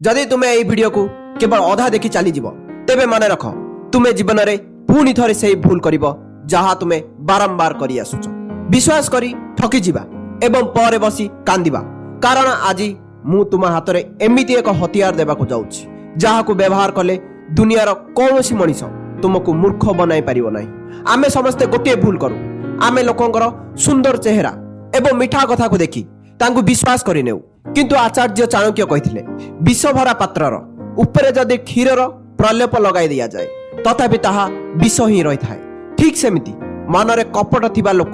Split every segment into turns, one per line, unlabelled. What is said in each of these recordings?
जदि तुम्हें यही वीडियो को केवल अधा देखि चली जीव तेबे मन रख तुम्हें जीवन में पुणी थरे से भूल करिवो जहा तुम्हें बारंबार करी आसुच। विश्वास करी ठकी जीवा एवं पर बसी कांदिबा कारण आज मु तुम हाथ में एमिति एक हथियार देवाक जाउछि जहाकू व्यवहार कले दुनियार कौनसी मनीष तुमको मूर्ख बनाई पारिबो नाही। आमे समस्ते गोटे भूल करू आमे लोकंकर सुंदर चेहरा एवं मिठा कथा को देखि तांकु विश्वास करि नेउ किंतु आचार्य चाणक्य कहिथिले विष भरा पात्रर उपरे जदि क्षीरर प्रलेप लगाई दिया जाए तथापि ताहा विष ही रही थाए। ठीक सेमिति मनरे कपट थिबा लोक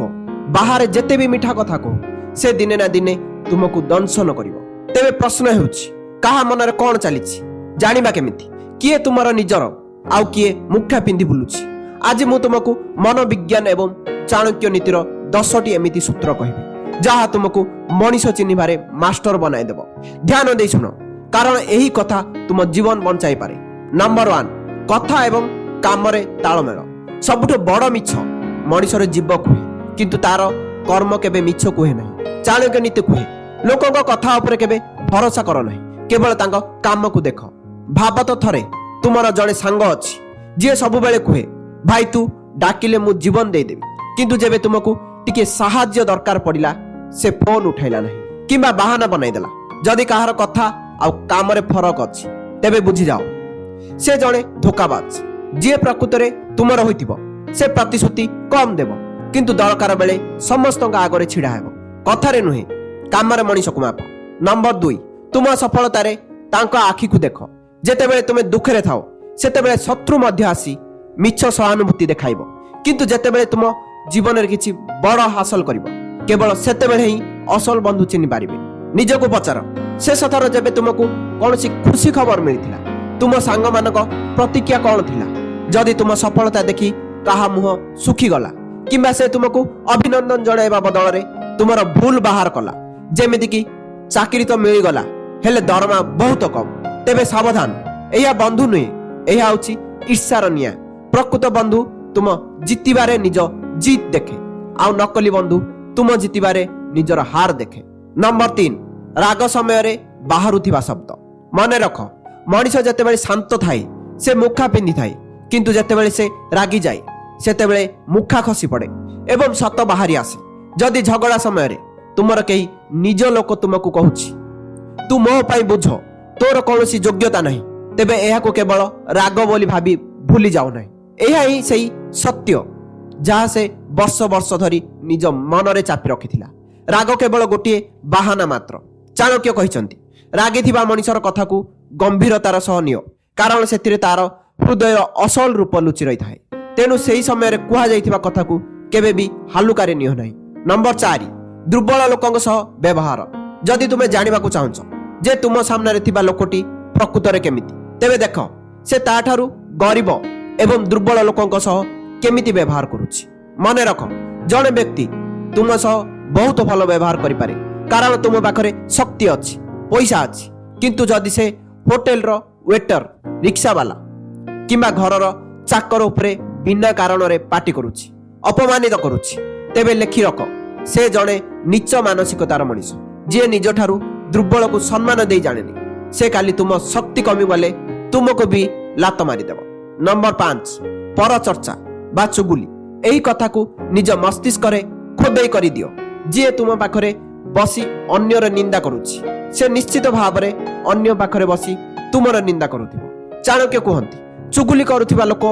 बाहर जेते भी मिठा कथा को से दिने ना दिने तुमको दंशन करिवो। तेबे प्रश्न हेउछि काहा मनरे कोन चलिछि जानिबा केमिति किए तुमर निजर आउ किए मुखा पिंधि बुलुछि। आज मु तुमको मनोविज्ञान एवं चाणक्य नीतिर 10टी एमिति सूत्र कहबी जहा तुमको मनीष चिन्हिबारे मास्टर बनाई देव। ध्यान दे सुनो कारण यही कथा तुम जीवन बंचाई पारे। नंबर 1 कथा एवं कामरे तालमेल। सबुठ बड़ मिछ मनीषर जीव कहे किंतु तार कर्म केबे मिछ कहे नहीं। चाणक्य नीति कहे लोकंक कथा उपरे केबे भरोसा कर नहीं केवल तांको काम को देख। भाव तो थरे तुमर जड़े सांग अछि जे सबु बेले कहे भाई तू डाकिले मु जीवन दे देबी किंतु जेबे तुमको टिके साहाय्य दरकार पड़िला से फोन उठाइला नहीं किंबा बहाना बनाई देला। जदि कहार कथा आ काम रे फरक अछि तेबे बुझी जाओ से जड़े धोखाबाज जे प्रकृत रे तुमर होइतिबो से प्रतिश्रुति कम देव किंतु दरकार बेले समस्त आगरे छिड़ा हेबो। कथा रे नुहे काम रे मनीष को माप। नंबर 2 तुम सफलता रे तांका आखि को देख जेते बेले तुमे दुख रे थाओ सेते बेले शत्रु मध्य आसी मिछ सहानुभूति देखाइबो किंतु जेते बेले तुम जीवन रे किछि बड़ हासिल करिवो केवल सेते बेले ही असल बंधु चिन्हि पारिबे। निजको पचार शेष थर जेबे तुमको कोनसी खुशी खबर मिलिथिला तुम सांग मानक प्रतिक्रिया कोन थिला। जदि तुम सफलता देखि काहा मुह सुखी गला किंबा से तुमको अभिनंदन जणाइबा बदल रे तुमर भूल बाहर कला जेमिति कि चाकरी तो मिली गला हेले दरमा बहुत कम तेबे सावधान एया बंधु नुहे एया होछि ईर्ष्यार निया। प्रकृत बंधु तुम जितिबारे निज जीत देखे आउ नकली बंधु तुम जितिबारे निजर हार देखे। नंबर 3 राग समय रे बाहरुथिबा शब्द। मने रख मनीष जेतेबेले शांत थाए से मुखा पिंधि थाए किंतु जेतेबेले से रागी जाए सेतेबेले मुखा खसी पड़े एवं सत बाहरी आसे। जदि झगड़ा समय रे तुमर केही निज लोक तुमको कहूछि तू मो पाई बुझ तोर कौनसी योग्यता नहीं तेबे एहा को केवल राग बोली भाबी भूली जाओ नहीं। एहा ही सही सत्य जहा से वर्ष वर्ष धरी निज मन रे चापी रखिथिला। राग केवल गोटे बाहाना मात्र। चाणक्य कहिसंती रागी थिबा मनीषर कथा को गंभीरतार सह नियो कारण सेतिरे तार हृदय असल रूप लुचि रही थाए तेनु सेही समय रे कुहा जाइथिबा कथा को केबे भी हालुकारे नियो नहीं। नंबर 4 दुर्बल लोकंक सह व्यवहार। जदि तुमे जानिबा को चाहन्छ जे तुम सामने रे थिबा लोकटी प्रकृत रे केमिति तेबे देख से ताठारु गरीब एवं दुर्बल लोकंक सह केमिति व्यवहार करूछि। मने रख जणे व्यक्ति तुम सह बहुत भल व्यवहार करि पारे कारण तुम पाखरे शक्ति अछि पैसा अछि किंतु जदि से होटेल रो वेटर रिक्शा वाला किंबा घरर चाकर उपरे बिना कारण रे पार्टी करूछि अपमानित करूछि तेबे लेखि रख से जणे नीच मानसिकतार मनीष जे निज ठारू दुर्बल को सम्मान दे जानेनी से काली तुम शक्ति कमी गले तुमको भी लात मारी देव। नंबर 5 पर चर्चा बा चुगुली। एही कथा को निज मस्तिष्क रे खोदई करि दियो। जे तुम पाखरे बसी अन्यर निंदा करूछि से निश्चित भाव रे अन्य पाखरे बसी तुमर निंदा करूथिबो। चाणक्य कहंती चुगुली करूथिबा लोक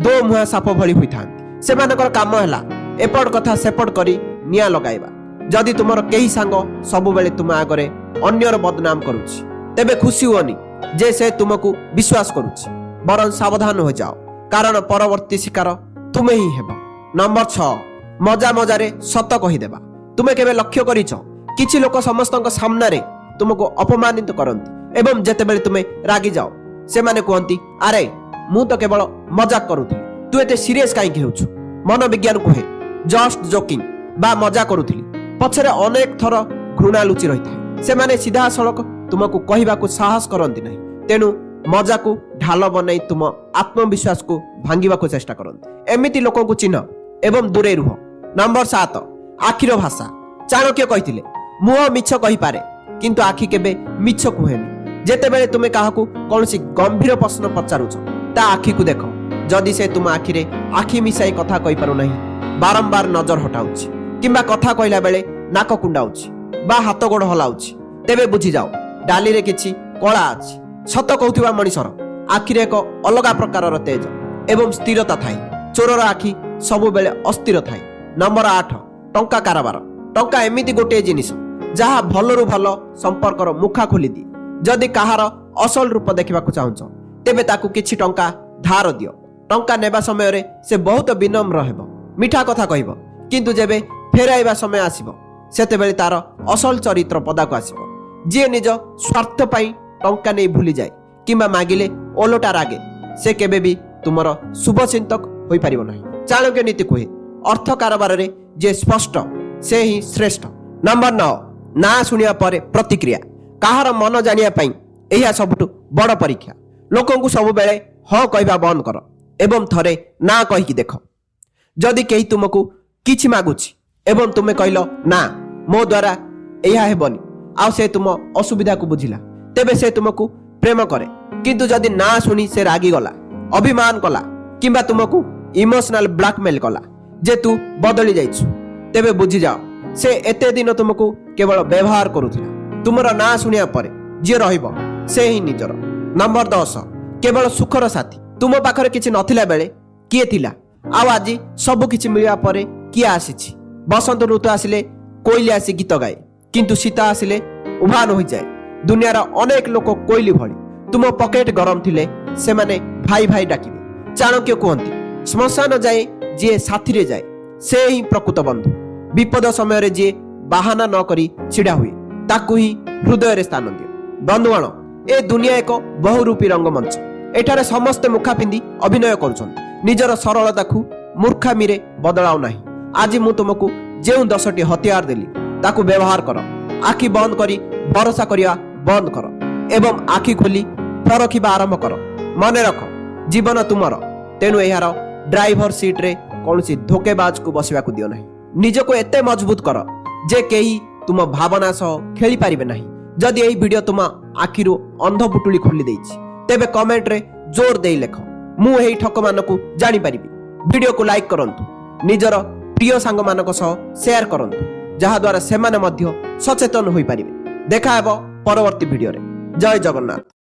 दो मुहा साप भଳି होइथांती सेमानकर काम हला एपट कथा सेपट करी निया लगाइबा। जदि तुमर केही सांग सब बेले तुम आगरे अन्यर बदनाम करूछि तेबे खुशी होनी जे से तुमको विश्वास करूछि बरं सावधान हो जाओ कारण परवर्ती शिकार तुमे ही हेबो। नंबर 6 मजा मजारे सत कहि देबा। तुमे केबे लक्ष्य करिछ किछि लोक समस्तक सामना रे तुमको अपमानित करंती एवं जेते बेले तुमे रागी जाओ से माने कहंती अरे मु तो केवल मजाक करूथि तू एते सीरियस काई हेउछु। मनोविज्ञान कहे जस्ट जोकिंग बा मजा करूथि पछरे अनेक थर घृणा लुचि रही थाए से माने सीधा सड़क तुमको कहबा को साहस करंती नहीं तेनु मजा को ढाल बनाई तुम आत्मविश्वास को भांगिबा को चेष्टा करंती। एमिति लोकों को चिन्ह एवं दूरे रुह। नंबर 7 आखिर भाषा। चाणक्य कहिथिले मुह मिछ कहि पारे किंतु आखि केबे मिछ कुहेनी ଯେତେବେଳେ ତୁମେ କାହାକୁ କୌଣସି ଗମ୍ଭୀର ପ୍ରଶ୍ନ ପଚାରୁଛ ତା ଆଖିକୁ ଦେଖ। ଯଦି ସେ ତୁମ ଆଖିରେ ଆଖି ମିଶାଇ କଥା କହିପାରୁନାହିଁ, ବାରମ୍ବାର ନଜର ହଟାଉଛି କିମ୍ବା କଥା କହିଲା ବେଳେ ନାକ କୁଣ୍ଡାଉଛି ବା ହାତ ଗୋଡ଼ ହଲାଉଛି, ତେବେ ବୁଝିଯାଅ ଡାଲିରେ କିଛି କଳା ଅଛି। ସତ କହୁଥିବା ମଣିଷର ଆଖିରେ ଏକ ଅଲଗା ପ୍ରକାରର ତେଜ ଏବଂ ସ୍ଥିରତା ଥାଏ। ଚୋରର ଆଖି ସବୁବେଳେ ଅସ୍ଥିର ଥାଏ। ନମ୍ବର 8, ଟଙ୍କା କାରବାର। ଟଙ୍କା ଏମିତି ଗୋଟିଏ ଜିନିଷ ଯାହା ଭଲରୁ ଭଲ ସମ୍ପର୍କର ମୁଖା ଖୋଲିଦିଏ। ଯଦି କାହାର ଅସଲ ରୂପ ଦେଖିବାକୁ ଚାହୁଁଛ ତେବେ ତାକୁ କିଛି ଟଙ୍କା ଧାର ଦିଅ। ଟଙ୍କା ନେବା ସମୟରେ ସେ ବହୁତ ବିନମ୍ର ହେବ, ମିଠା କଥା କହିବ, କିନ୍ତୁ ଯେବେ ଫେରାଇବା ସମୟ ଆସିବ ସେତେବେଳେ ତାର ଅସଲ ଚରିତ୍ର ପଦାକୁ ଆସିବ। ଯିଏ ନିଜ ସ୍ୱାର୍ଥ ପାଇଁ ଟଙ୍କା ନେଇ ଭୁଲିଯାଏ କିମ୍ବା ମାଗିଲେ ଓଲଟା ରାଗେ, ସେ କେବେ ବି ତୁମର ଶୁଭଚିନ୍ତକ ହୋଇପାରିବ ନାହିଁ। ଚାଣକ୍ୟ ନୀତି କୁହେ, ଅର୍ଥ କାରବାରରେ ଯିଏ ସ୍ପଷ୍ଟ ସେ ହିଁ ଶ୍ରେଷ୍ଠ। ନମ୍ବର 9, ନାଁ ଶୁଣିବା ପରେ ପ୍ରତିକ୍ରିୟା। କାହାର ମନ ଜାଣିବା ପାଇଁ ଏହା ସବୁଠୁ ବଡ଼ ପରୀକ୍ଷା। ଲୋକଙ୍କୁ ସବୁବେଳେ ହଁ କହିବା ବନ୍ଦ କର ଏବଂ ଥରେ ନା କହିକି ଦେଖ। ଯଦି କେହି ତୁମକୁ କିଛି ମାଗୁଛି ଏବଂ ତୁମେ କହିଲ ନା, ମୋ ଦ୍ୱାରା ଏହା ହେବନି, ଆଉ ସେ ତୁମ ଅସୁବିଧାକୁ ବୁଝିଲା, ତେବେ ସେ ତୁମକୁ ପ୍ରେମ କରେ। କିନ୍ତୁ ଯଦି ନା ଶୁଣି ସେ ରାଗିଗଲା, ଅଭିମାନ କଲା କିମ୍ବା ତୁମକୁ ଇମୋସନାଲ ବ୍ଲାକମେଲ କଲା ଯେ ତୁ ବଦଳି ଯାଇଛୁ, ତେବେ ବୁଝିଯାଅ ସେ ଏତେ ଦିନ ତୁମକୁ କେବଳ ବ୍ୟବହାର କରୁଥିଲା। ତୁମର ନା ଶୁଣିବା ପରେ ଯିଏ ରହିବ ସେ ହିଁ ନିଜର। ନମ୍ବର 10, କେବଳ ସୁଖର ସାଥୀ। ତୁମ ପାଖରେ କିଛି ନଥିଲା ବେଳେ କିଏ ଥିଲା, ଆଉ ଆଜି ସବୁ କିଛି ମିଳିବା ପରେ କିଏ ଆସିଛି? ବସନ୍ତ ଋତୁ ଆସିଲେ କୋଇଲି ଆସି ଗୀତ ଗାଏ, କିନ୍ତୁ ଶୀତ ଆସିଲେ ଉଭାନ ହୋଇଯାଏ। ଦୁନିଆର ଅନେକ ଲୋକ କୋଇଲି ଭଳି। ତୁମ ପକେଟ ଗରମ ଥିଲେ ସେମାନେ ଭାଇ ଭାଇ ଡାକିବେ। ଚାଣକ୍ୟ କୁହନ୍ତି, ଶ୍ମଶାନ ଯାଏ ଯିଏ ସାଥିରେ ଯାଏ ସେ ହିଁ ପ୍ରକୃତ ବନ୍ଧୁ। ବିପଦ ସମୟରେ ଯିଏ ବାହାନା ନ କରି ଛିଡ଼ା ହୁଏ ତାକୁ ହିଁ ହୃଦୟରେ ସ୍ଥାନ ଦିଅ। ବନ୍ଧୁଗଣ, ଏ ଦୁନିଆ ଏକ ବହୁରୂପୀ ରଙ୍ଗମଞ୍ଚ। ଏଠାରେ ସମସ୍ତେ ମୁଖା ପିନ୍ଧି ଅଭିନୟ କରୁଛନ୍ତି। ନିଜର ସରଳତାକୁ ମୂର୍ଖାମିରେ ବଦଳାଉ ନାହିଁ। ଆଜି ମୁଁ ତୁମକୁ ଯେଉଁ 10ଟି ହତିଆର ଦେଲି ତାକୁ ବ୍ୟବହାର କର। ଆଖି ବନ୍ଦ କରି ଭରସା କରିବା ବନ୍ଦ କର ଏବଂ ଆଖି ଖୋଲି ପରଖିବା ଆରମ୍ଭ କର। ମନେ ରଖ, ଜୀବନ ତୁମର, ତେଣୁ ଏହାର ଡ୍ରାଇଭର ସିଟ୍ରେ କୌଣସି ଧୋକେବାଜକୁ ବସିବାକୁ ଦିଅ ନାହିଁ। ନିଜକୁ ଏତେ ମଜବୁତ କର ଯେ କେହି ତୁମ ଭାବନା ସହ ଖେଳି ପାରିବେ ନାହିଁ। ଯଦି ଏହି ଭିଡ଼ିଓ ତୁମ ଆଖିରୁ ଅନ୍ଧ ପୁଟୁଳି ଖୋଲି ଦେଇଛି ତେବେ କମେଣ୍ଟରେ ଜୋର ଦେଇ ଲେଖ, ମୁଁ ଏହି ଠକମାନଙ୍କୁ ଜାଣିପାରିବି। ଭିଡ଼ିଓକୁ ଲାଇକ୍ କରନ୍ତୁ, ନିଜର ପ୍ରିୟ ସାଙ୍ଗମାନଙ୍କ ସହ ସେୟାର କରନ୍ତୁ, ଯାହାଦ୍ୱାରା ସେମାନେ ମଧ୍ୟ ସଚେତନ ହୋଇପାରିବେ। ଦେଖା ହେବ ପରବର୍ତ୍ତୀ ଭିଡ଼ିଓରେ। ଜୟ ଜଗନ୍ନାଥ।